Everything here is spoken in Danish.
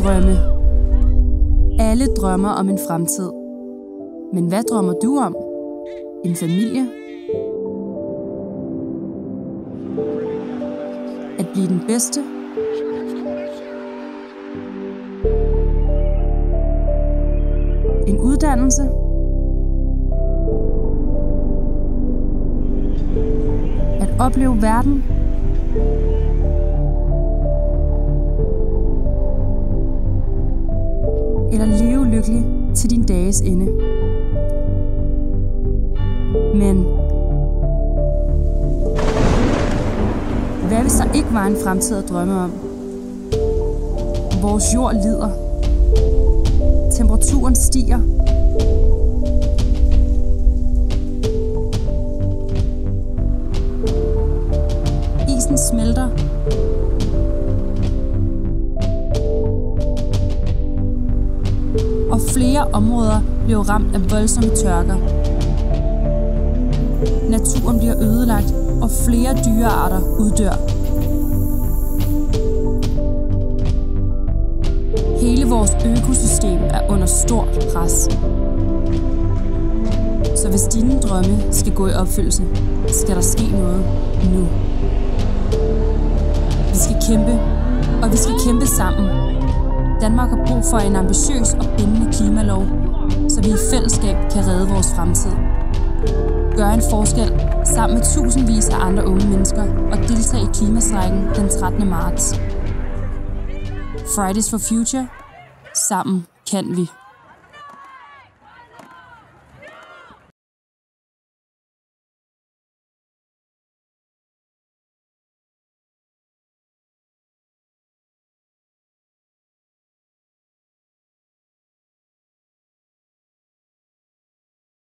Drømme. Alle drømmer om en fremtid. Men hvad drømmer du om? En familie? At blive den bedste? En uddannelse? At opleve verden? Eller leve lykkelig til din dages ende? Men hvad hvis der ikke var en fremtid at drømme om? Vores jord lider. Temperaturen stiger. Isen smelter. Og flere områder bliver ramt af voldsomme tørker. Naturen bliver ødelagt, og flere dyrearter uddør. Hele vores økosystem er under stort pres. Så hvis dine drømme skal gå i opfyldelse, skal der ske noget nu. Vi skal kæmpe, og vi skal kæmpe sammen. Danmark har brug for en ambitiøs og bindende klimalov, så vi i fællesskab kan redde vores fremtid. Gør en forskel sammen med tusindvis af andre unge mennesker og deltage i klimastrejken den 13. marts. Fridays for Future. Sammen kan vi.